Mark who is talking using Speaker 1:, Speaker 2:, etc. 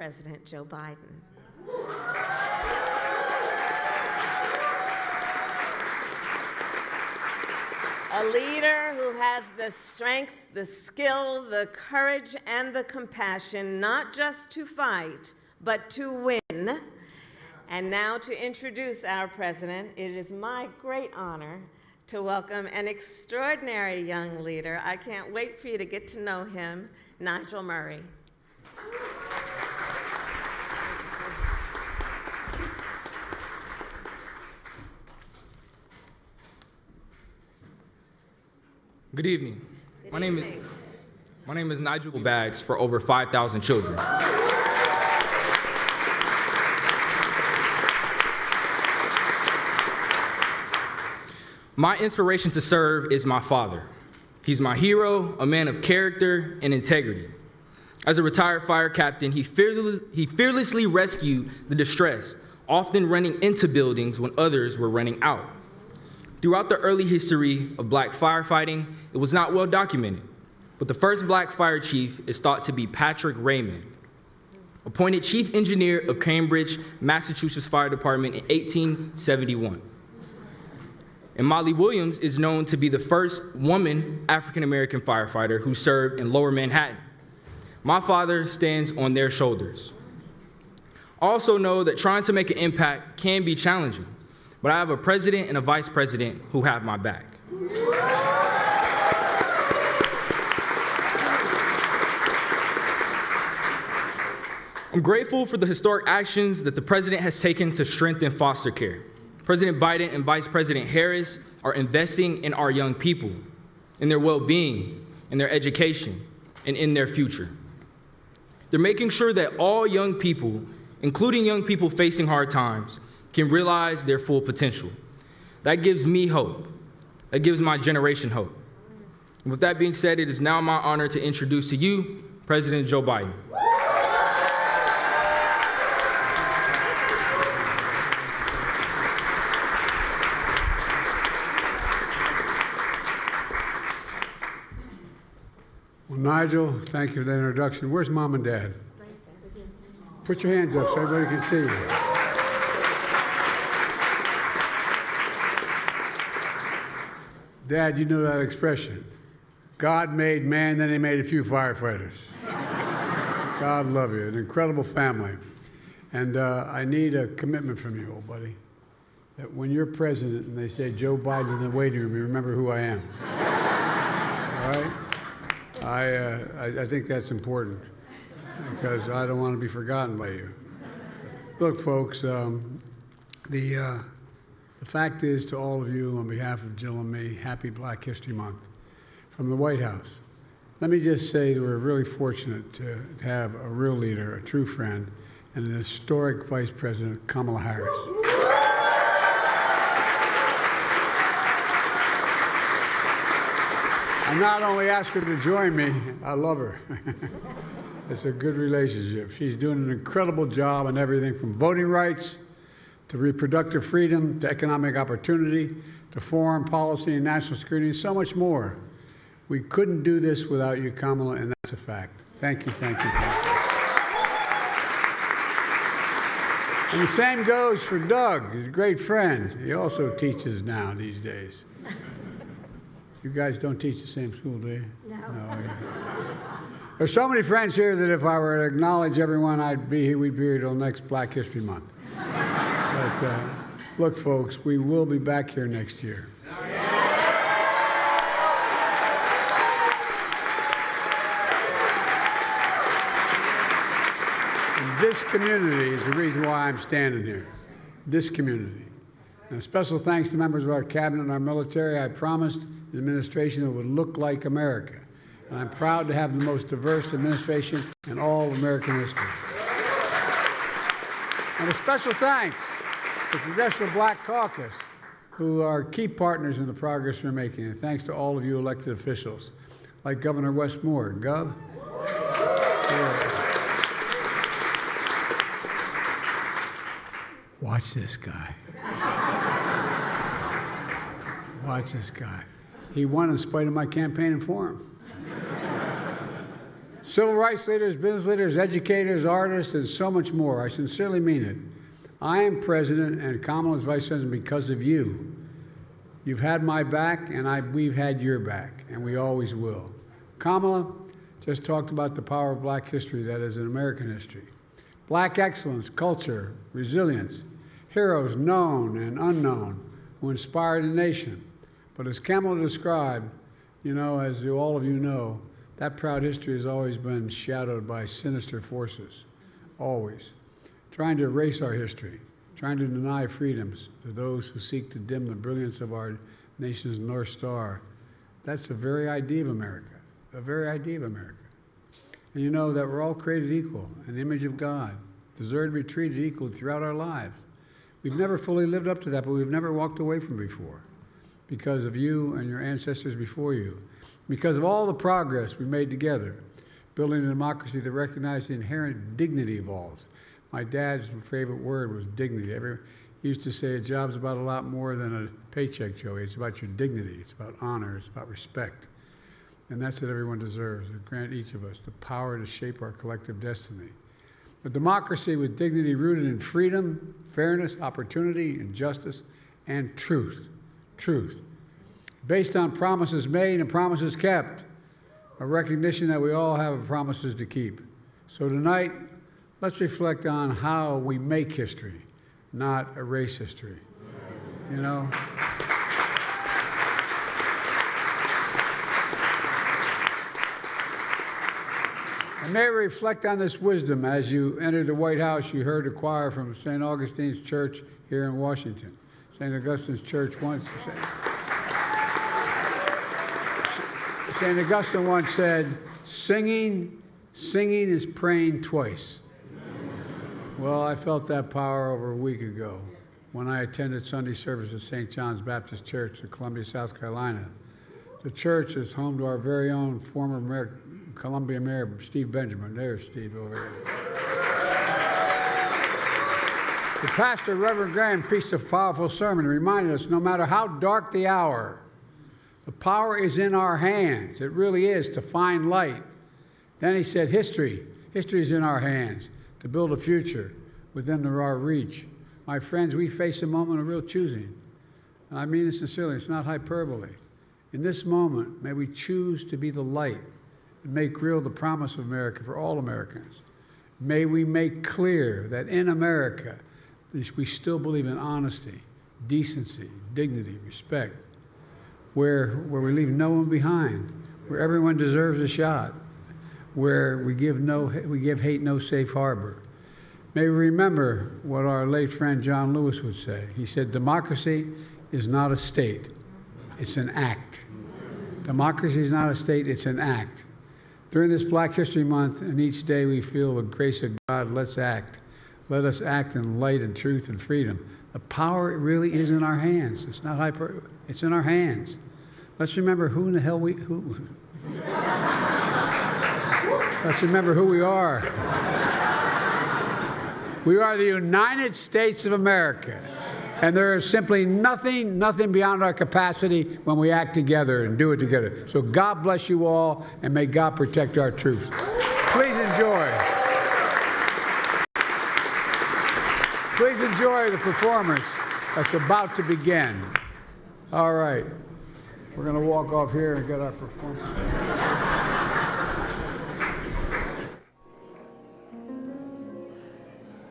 Speaker 1: President Joe Biden. A leader who has the strength, the skill, the courage, and the compassion not just to fight, but to win. And now to introduce our president, it is my great honor to welcome an extraordinary young leader. I can't wait for you to get to know him, Nigel Murray.
Speaker 2: Good evening. My name is Nigel Bags for over 5,000 children. My inspiration to serve is my father. He's my hero, a man of character and integrity. As a retired fire captain, he fearlessly rescued the distressed, often running into buildings when others were running out. Throughout the early history of black firefighting, it was not well documented, but the first black fire chief is thought to be Patrick Raymond, appointed chief engineer of Cambridge, Massachusetts Fire Department in 1871. And Molly Williams is known to be the first woman African-American firefighter who served in Lower Manhattan. My father stands on their shoulders. Also know that trying to make an impact can be challenging, but I have a president and a vice president who have my back. I'm grateful for the historic actions that the president has taken to strengthen foster care. President Biden and Vice President Harris are investing in our young people, in their well-being, in their education, and in their future. They're making sure that all young people, including young people facing hard times, can realize their full potential. That gives me hope. That gives my generation hope. And with that being said, it is now my honor to introduce to you President Joe Biden.
Speaker 3: Well, Nigel, thank you for that introduction. Where's Mom and Dad? Put your hands up so everybody can see you. Dad, you know that expression. God made man, then he made a few firefighters. God love you, an incredible family. And I need a commitment from you, old buddy, that when you're president and they say Joe Biden in the waiting room, you remember who I am. All right? I think that's important because I don't want to be forgotten by you. Look, folks, the fact is to all of you, on behalf of Jill and me, happy Black History Month from the White House. Let me just say that we're really fortunate to have a real leader, a true friend, and an historic Vice President, Kamala Harris. I not only ask her to join me, I love her. It's a good relationship. She's doing an incredible job on everything from voting rights to reproductive freedom, to economic opportunity, to foreign policy and national security, and so much more. We couldn't do this without you, Kamala, and that's a fact. Thank you, thank you, thank you. And the same goes for Doug. He's a great friend. He also teaches now these days. You guys don't teach the same school, do you?
Speaker 1: No.
Speaker 3: Yeah. There's so many friends here that if I were to acknowledge everyone, we'd be here till next Black History Month. But look, folks, we will be back here next year. And this community is the reason why I'm standing here. This community. And a special thanks to members of our cabinet and our military. I promised the administration that would look like America. And I'm proud to have the most diverse administration in all of American history. And a special thanks to the Congressional Black Caucus, who are key partners in the progress we're making. And thanks to all of you elected officials, like Governor Wes Moore. Gov? Yeah. Watch this guy. Watch this guy. He won in spite of my campaigning for him. Civil rights leaders, business leaders, educators, artists, and so much more. I sincerely mean it. I am president and Kamala is vice president because of you. You've had my back, and we've had your back, and we always will. Kamala just talked about the power of black history that is in American history. Black excellence, culture, resilience, heroes known and unknown who inspired a nation. But as Kamala described, as all of you know, that proud history has always been shadowed by sinister forces, always. Trying to erase our history, trying to deny freedoms to those who seek to dim the brilliance of our nation's North Star. That's the very idea of America, the very idea of America. And you know that we're all created equal in the image of God, deserve to be treated equally throughout our lives. We've never fully lived up to that, but we've never walked away from it before because of you and your ancestors before you, because of all the progress we made together, building a democracy that recognizes the inherent dignity of all. My dad's favorite word was dignity. He used to say a job's about a lot more than a paycheck, Joey. It's about your dignity. It's about honor. It's about respect. And that's what everyone deserves, to grant each of us the power to shape our collective destiny. A democracy with dignity rooted in freedom, fairness, opportunity, and justice, and truth. Truth. Based on promises made and promises kept. A recognition that we all have promises to keep. So tonight, let's reflect on how we make history, not erase history. And may we reflect on this wisdom. As you entered the White House, you heard a choir from St. Augustine's Church here in Washington. St. Augustine's Church once said, St. Augustine once said, singing is praying twice. Well, I felt that power over a week ago when I attended Sunday service at St. John's Baptist Church in Columbia, South Carolina. The church is home to our very own former Columbia Mayor, Steve Benjamin. There's Steve over here. The pastor, Reverend Graham, preached a powerful sermon and reminded us no matter how dark the hour, the power is in our hands. It really is, to find light. Then he said, history is in our hands to build a future within our reach. My friends, we face a moment of real choosing. And I mean this sincerely, it's not hyperbole. In this moment, may we choose to be the light and make real the promise of America for all Americans. May we make clear that in America, we still believe in honesty, decency, dignity, respect, where we leave no one behind, where everyone deserves a shot, where we give hate no safe harbor. May we remember what our late friend John Lewis would say. He said, democracy is not a state, it's an act. Democracy is not a state, it's an act. During this Black History Month and each day we feel the grace of God, let's act. Let us act in light and truth and freedom. The power really is in our hands. It's not it's in our hands. Let's remember who in the hell let's remember who we are. We are the United States of America. And there is simply nothing beyond our capacity when we act together and do it together. So God bless you all, and may God protect our troops. Please enjoy. Please enjoy the performance that's about to begin. All right. We're going to walk off here and get our performance.